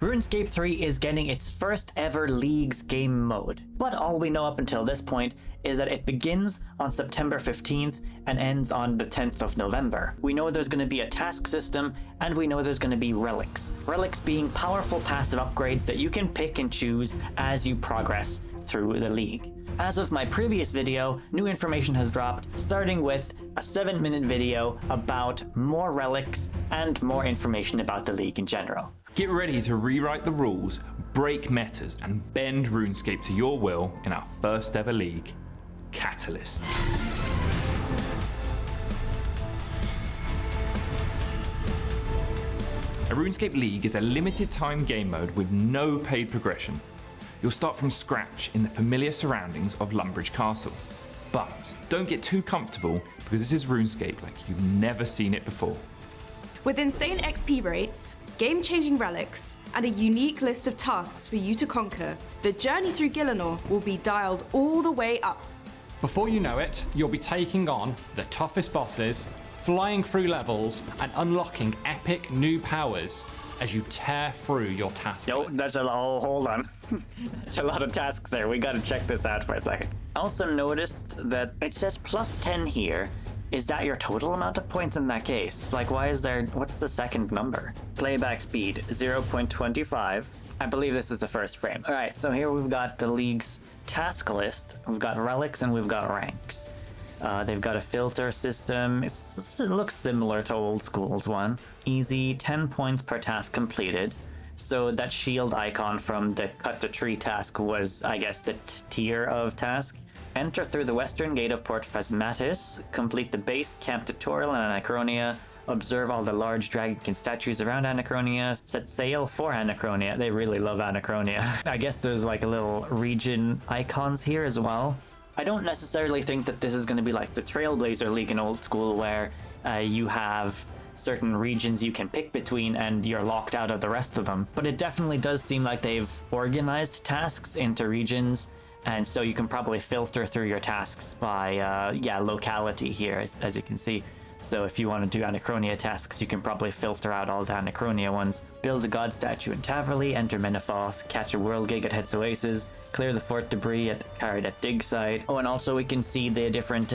RuneScape 3 is getting its first ever Leagues game mode, but all we know up until this point is that it begins on September 15th and ends on the 10th of November. We know there's going to be a task system, and we know there's going to be relics. Relics being powerful passive upgrades that you can pick and choose as you progress through the League. As of my previous video, new information has dropped, starting with a 7-minute video about more relics and more information about the League in general. Get ready to rewrite the rules, break metas, and bend RuneScape to your will in our first ever league, Catalyst. A RuneScape League is a limited time game mode with no paid progression. You'll start from scratch in the familiar surroundings of Lumbridge Castle. But don't get too comfortable, because this is RuneScape like you've never seen it before. With insane XP rates, game-changing relics, and a unique list of tasks for you to conquer, the journey through Gielinor will be dialed all the way up. Before you know it, you'll be taking on the toughest bosses, flying through levels, and unlocking epic new powers as you tear through your task Nope, list. that's a lot. Hold on. That's a lot of tasks there. We gotta check this out for a second. I also noticed that it says plus 10 here. Is that your total amount of points in that case? Like, why is there, what's the second number? Playback speed, 0.25. I believe this is the first frame. All right, so here we've got the League's task list. We've got relics and we've got ranks. They've got a filter system. It looks similar to old school's one. Easy, 10 points per task completed. So that shield icon from the cut the tree task was, I guess, the tier of task. Enter through the western gate of Port Phasmatis, complete the base camp tutorial in Anachronia, observe all the large dragonkin statues around Anachronia, set sail for Anachronia. They really love Anachronia. I guess there's like a little region icons here as well. I don't necessarily think that this is going to be like the Trailblazer League in old school, where you have certain regions you can pick between and you're locked out of the rest of them. But it definitely does seem like they've organized tasks into regions, and so you can probably filter through your tasks by locality here, as you can see. So if you want to do Anachronia tasks, you can probably filter out all the Anachronia ones. Build a god statue in Taverley, enter Menopause, catch a world gig at Het's Oasis, clear the fort debris carried at Dig Site. Oh, and also we can see the different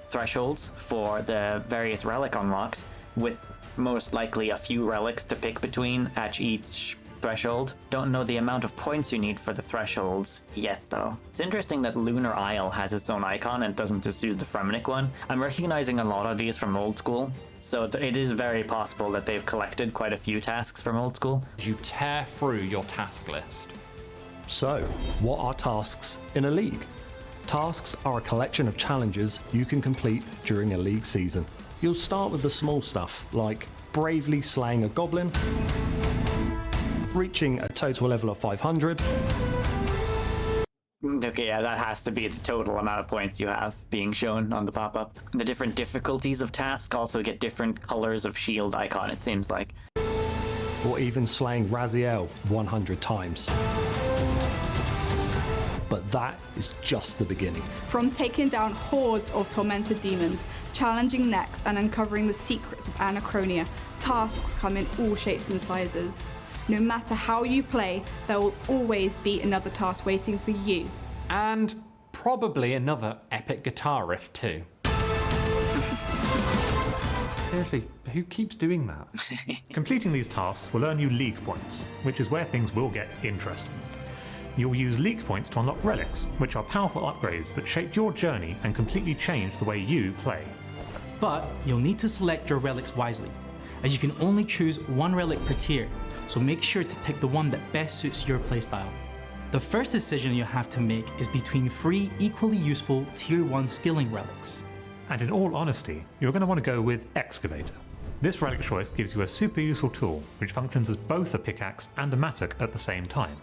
thresholds for the various relic unlocks, with most likely a few relics to pick between at each threshold. Don't know the amount of points you need for the thresholds yet, though. It's interesting that Lunar Isle has its own icon and doesn't just use the Fremenic one. I'm recognizing a lot of these from old school, so it is very possible that they've collected quite a few tasks from old school. As you tear through your task list. So, what are tasks in a league? Tasks are a collection of challenges you can complete during a league season. You'll start with the small stuff, like bravely slaying a goblin, reaching a total level of 500. Okay, yeah, that has to be the total amount of points you have being shown on the pop-up. The different difficulties of tasks also get different colors of shield icon, it seems like. Or even slaying Raziel 100 times. But that is just the beginning. From taking down hordes of tormented demons, challenging necks, and uncovering the secrets of Anachronia, tasks come in all shapes and sizes. No matter how you play, there will always be another task waiting for you. And probably another epic guitar riff too. Seriously, who keeps doing that? Completing these tasks will earn you League points, which is where things will get interesting. You'll use League points to unlock relics, which are powerful upgrades that shape your journey and completely change the way you play. But you'll need to select your relics wisely, as you can only choose one relic per tier, so make sure to pick the one that best suits your playstyle. The first decision you have to make is between 3 equally useful Tier 1 skilling relics. And in all honesty, you're going to want to go with Excavator. This relic choice gives you a super useful tool, which functions as both a pickaxe and a mattock at the same time.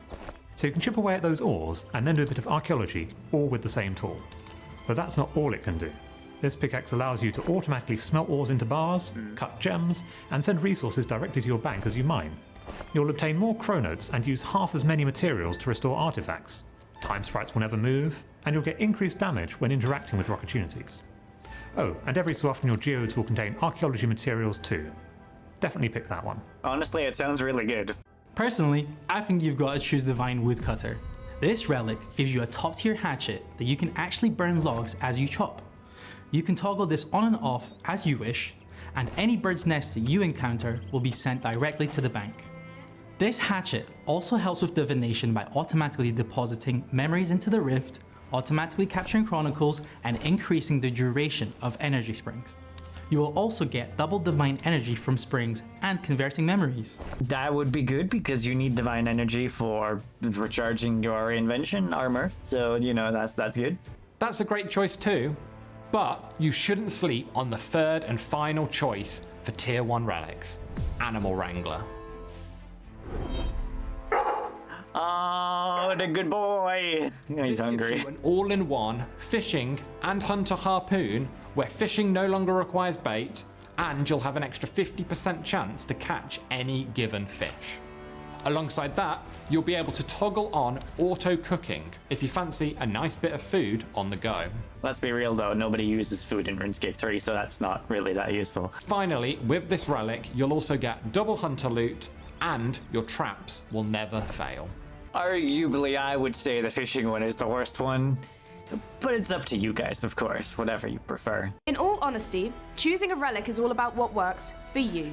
So you can chip away at those ores and then do a bit of archaeology, all with the same tool. But that's not all it can do. This pickaxe allows you to automatically smelt ores into bars, cut gems, and send resources directly to your bank as you mine. You'll obtain more chronotes and use half as many materials to restore artifacts. Time sprites will never move, and you'll get increased damage when interacting with opportunities. Oh, and every so often your geodes will contain archaeology materials too. Definitely pick that one. Honestly, it sounds really good. Personally, I think you've got to choose Divine Woodcutter. This relic gives you a top tier hatchet that you can actually burn logs as you chop. You can toggle this on and off as you wish, and any bird's nest that you encounter will be sent directly to the bank. This hatchet also helps with divination by automatically depositing memories into the rift, automatically capturing chronicles, and increasing the duration of energy springs. You will also get double divine energy from springs and converting memories. That would be good because you need divine energy for recharging your invention armor. So, you know, that's good. That's a great choice too, but you shouldn't sleep on the third and final choice for Tier 1 relics, Animal Wrangler. Oh, the good boy. He's hungry. Gives you an all-in-one fishing and hunter harpoon, where fishing no longer requires bait, and you'll have an extra 50% chance to catch any given fish. Alongside that, you'll be able to toggle on auto cooking if you fancy a nice bit of food on the go. Let's be real though, nobody uses food in RuneScape 3, so that's not really that useful. Finally, with this relic, you'll also get double hunter loot, and your traps will never fail. Arguably, I would say the fishing one is the worst one, but it's up to you guys, of course, whatever you prefer. In all honesty, choosing a relic is all about what works for you.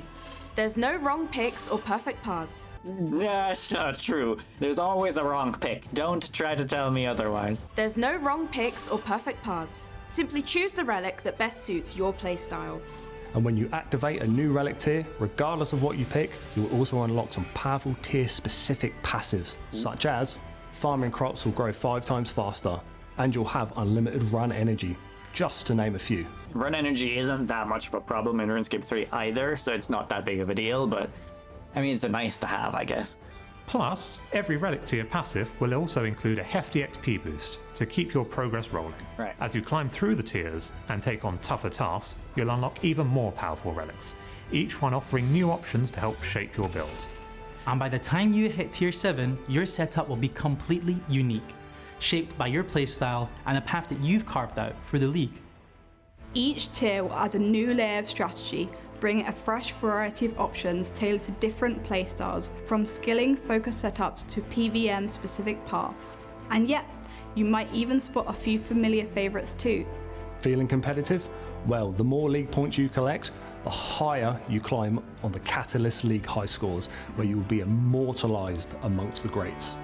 There's no wrong picks or perfect paths. That's not true. There's always a wrong pick. Don't try to tell me otherwise. There's no wrong picks or perfect paths. Simply choose the relic that best suits your playstyle. And when you activate a new relic tier, regardless of what you pick, you will also unlock some powerful tier-specific passives, such as farming crops will grow 5 times faster, and you'll have unlimited run energy, just to name a few. Run energy isn't that much of a problem in RuneScape 3 either, so it's not that big of a deal, but I mean, it's a nice to have, I guess. Plus, every relic tier passive will also include a hefty XP boost to keep your progress rolling. Right. As you climb through the tiers and take on tougher tasks, you'll unlock even more powerful relics, each one offering new options to help shape your build. And by the time you hit Tier 7, your setup will be completely unique, shaped by your playstyle and a path that you've carved out for the league. Each tier will add a new layer of strategy, bringing a fresh variety of options tailored to different playstyles, from skilling focused setups to PVM specific paths. And yet, you might even spot a few familiar favourites too. Feeling competitive? Well, the more league points you collect, the higher you climb on the Catalyst League high scores, where you will be immortalised amongst the greats.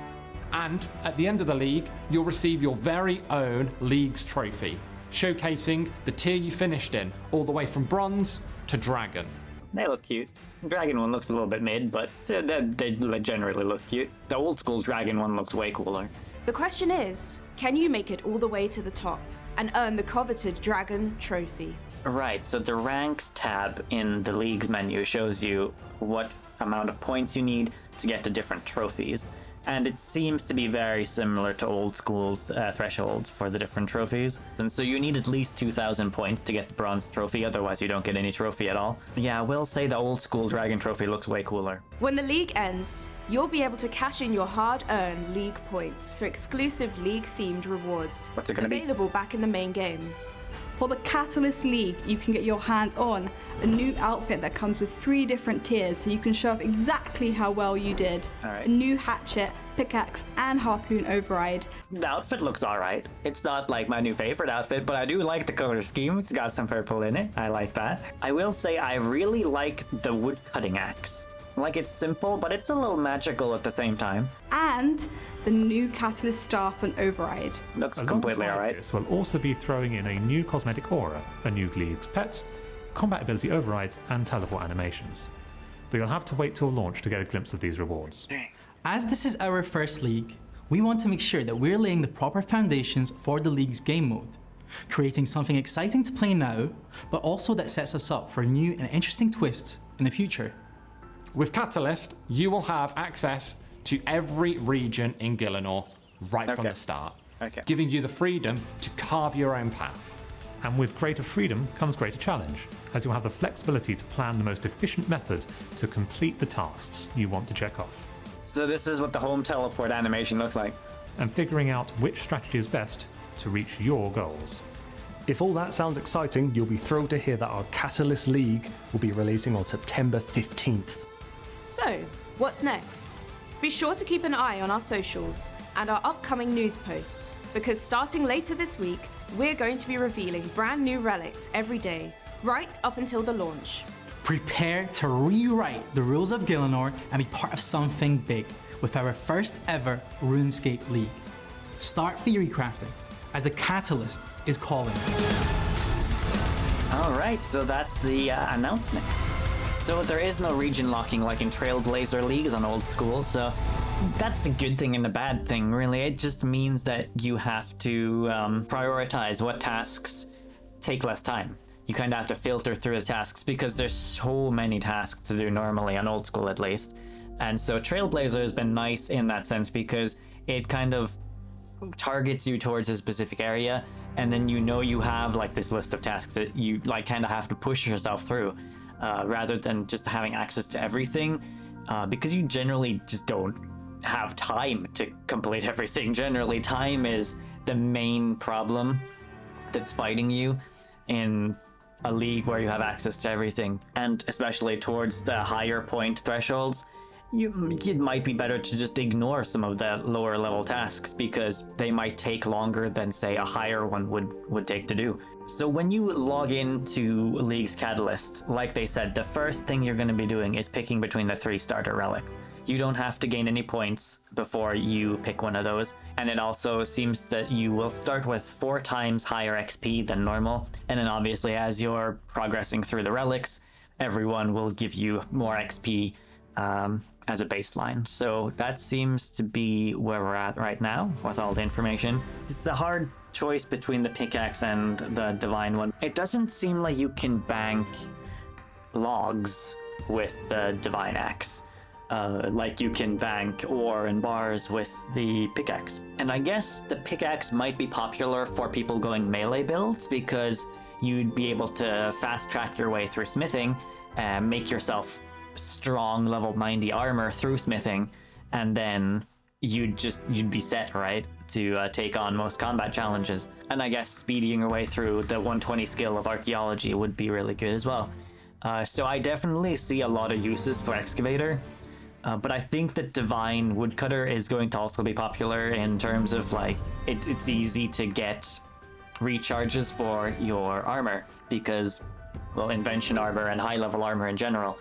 And at the end of the league, you'll receive your very own League's trophy, showcasing the tier you finished in, all the way from bronze to dragon. They look cute. Dragon one looks a little bit mid, but they generally look cute. The old school dragon one looks way cooler. The question is, can you make it all the way to the top and earn the coveted dragon trophy? Right, so the ranks tab in the league's menu shows you what amount of points you need to get to different trophies. And it seems to be very similar to old school's thresholds for the different trophies. And so you need at least 2,000 points to get the bronze trophy, otherwise you don't get any trophy at all. Yeah, I will say the old school dragon trophy looks way cooler. When the league ends, you'll be able to cash in your hard-earned league points for exclusive league-themed rewards. What's it gonna be? Available back in the main game. For the Catalyst League, you can get your hands on a new outfit that comes with 3 different tiers, so you can show off exactly how well you did. Alright. A new hatchet, pickaxe, and harpoon override. The outfit looks alright. It's not like my new favorite outfit, but I do like the color scheme. It's got some purple in it. I like that. I will say I really like the wood cutting axe. Like, it's simple, but it's a little magical at the same time. And the new Catalyst staff and override. Looks completely Alongside alright. this, we'll also be throwing in a new cosmetic aura, a new League's pet, combat ability overrides, and teleport animations. But you'll have to wait till launch to get a glimpse of these rewards. As this is our first league, we want to make sure that we're laying the proper foundations for the league's game mode, creating something exciting to play now, but also that sets us up for new and interesting twists in the future. With Catalyst, you will have access to every region in Gielinor right from Okay. the start, Okay. giving you the freedom to carve your own path. And with greater freedom comes greater challenge, as you'll have the flexibility to plan the most efficient method to complete the tasks you want to check off. So this is what the home teleport animation looks like. And figuring out which strategy is best to reach your goals. If all that sounds exciting, you'll be thrilled to hear that our Catalyst League will be releasing on September 15th. So, what's next? Be sure to keep an eye on our socials and our upcoming news posts, because starting later this week, we're going to be revealing brand new relics every day, right up until the launch. Prepare to rewrite the rules of Gielinor and be part of something big with our first ever RuneScape League. Start theory crafting, as the catalyst is calling. All right, so that's the announcement. So there is no region locking like in Trailblazer leagues on old school, so that's a good thing and a bad thing, really. It just means that you have to prioritize what tasks take less time. You kind of have to filter through the tasks because there's so many tasks to do normally on old school, at least. And so Trailblazer has been nice in that sense because it kind of targets you towards a specific area, and then you have like this list of tasks that you like kind of have to push yourself through, rather than just having access to everything, because you generally just don't have time to complete everything. Generally, time is the main problem that's fighting you in a league where you have access to everything, and especially towards the higher point thresholds, it might be better to just ignore some of the lower level tasks because they might take longer than, say, a higher one would take to do. So when you log into League's Catalyst, like they said, the first thing you're going to be doing is picking between the 3 starter relics. You don't have to gain any points before you pick one of those, and it also seems that you will start with 4 times higher XP than normal, and then obviously as you're progressing through the relics, everyone will give you more XP as a baseline. So that seems to be where we're at right now with all the information. It's a hard choice between the pickaxe and the divine one. It doesn't seem like you can bank logs with the divine axe, like you can bank ore and bars with the pickaxe. And I guess the pickaxe might be popular for people going melee builds because you'd be able to fast track your way through smithing and make yourself strong level 90 armor through smithing, and then you'd be set, right, to take on most combat challenges. And I guess speeding your way through the 120 skill of archaeology would be really good as well. So I definitely see a lot of uses for Excavator, but I think that Divine Woodcutter is going to also be popular in terms of like it's easy to get recharges for your armor because, well, invention armor and high level armor in general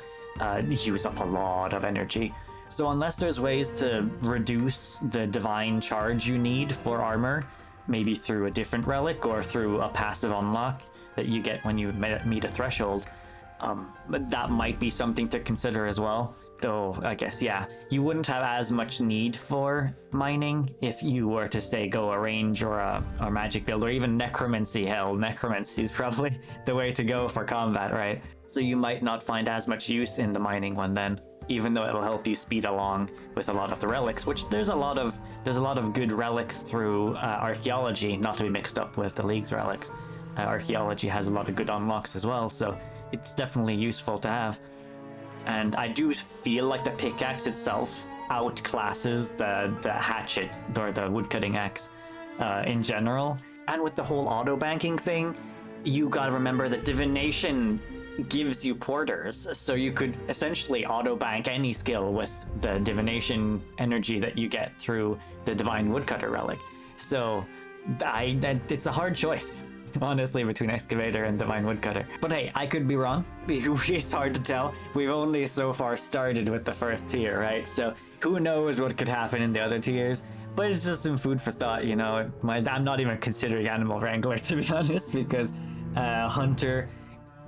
use up a lot of energy. So unless there's ways to reduce the divine charge you need for armor, maybe through a different relic or through a passive unlock that you get when you meet a threshold, that might be something to consider as well. Though I guess, yeah, you wouldn't have as much need for mining if you were to, say, go a range or a magic build, or even necromancy. Hell, necromancy is probably the way to go for combat, right? So you might not find as much use in the mining one then, even though it'll help you speed along with a lot of the relics, which there's a lot of good relics through archaeology, not to be mixed up with the League's relics. Archaeology has a lot of good unlocks as well, so it's definitely useful to have. And I do feel like the pickaxe itself outclasses the hatchet or the woodcutting axe in general. And with the whole auto banking thing, you gotta remember that divination gives you porters, so you could essentially auto bank any skill with the divination energy that you get through the Divine Woodcutter relic. So it's a hard choice, honestly, between Excavator and Divine Woodcutter. But hey, I could be wrong. It's hard to tell. We've only so far started with the first tier, right? So who knows what could happen in the other tiers? But it's just some food for thought, you know. I'm not even considering Animal Wrangler, to be honest, because Hunter,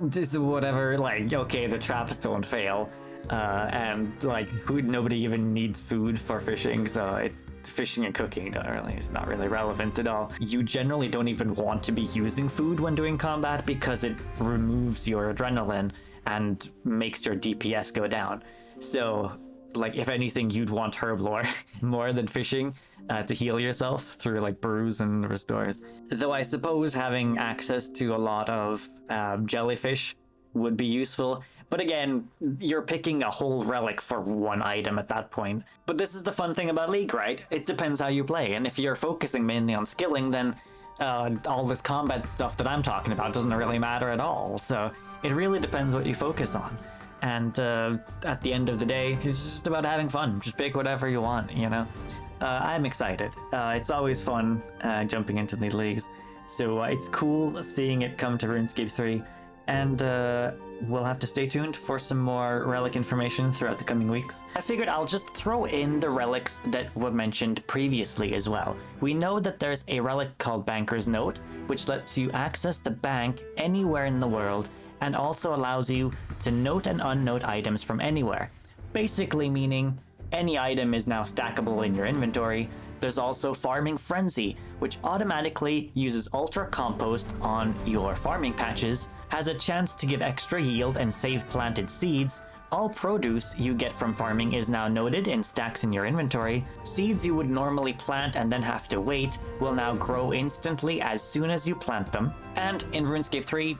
this whatever, like, okay, the traps don't fail, and like nobody even needs food for fishing, so fishing and cooking is not really relevant at all. You generally don't even want to be using food when doing combat because it removes your adrenaline and makes your DPS go down. So, like, if anything, you'd want herblore more than fishing to heal yourself through like brews and restores. Though I suppose having access to a lot of jellyfish would be useful. But again, you're picking a whole relic for one item at that point. But this is the fun thing about League, right? It depends how you play. And if you're focusing mainly on skilling, then all this combat stuff that I'm talking about doesn't really matter at all. So it really depends what you focus on. And at the end of the day, it's just about having fun. Just pick whatever you want, you know? I'm excited. It's always fun jumping into the leagues. So it's cool seeing it come to RuneScape 3. And we'll have to stay tuned for some more relic information throughout the coming weeks. I figured I'll just throw in the relics that were mentioned previously as well. We know that there's a relic called Banker's Note, which lets you access the bank anywhere in the world and also allows you to note and unnote items from anywhere. Basically meaning any item is now stackable in your inventory. There's also Farming Frenzy, which automatically uses Ultra Compost on your farming patches, has a chance to give extra yield and save planted seeds. All produce you get from farming is now noted in stacks in your inventory. Seeds you would normally plant and then have to wait will now grow instantly as soon as you plant them. And in RuneScape 3,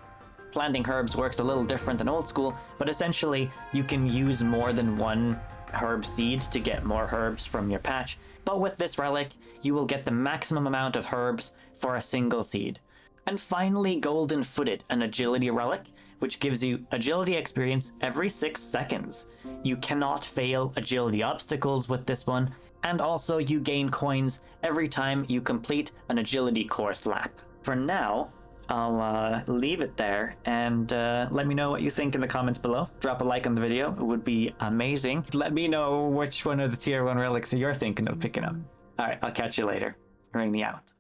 planting herbs works a little different than old school, but essentially you can use more than one herb seed to get more herbs from your patch. But with this relic, you will get the maximum amount of herbs for a single seed. And finally, Golden Footed, an agility relic, which gives you agility experience every 6 seconds. You cannot fail agility obstacles with this one, and also you gain coins every time you complete an agility course lap. For now, I'll leave it there, and let me know what you think in the comments below. Drop a like on the video, it would be amazing. Let me know which one of the tier 1 relics you're thinking of picking up. Alright, I'll catch you later. Rainy out.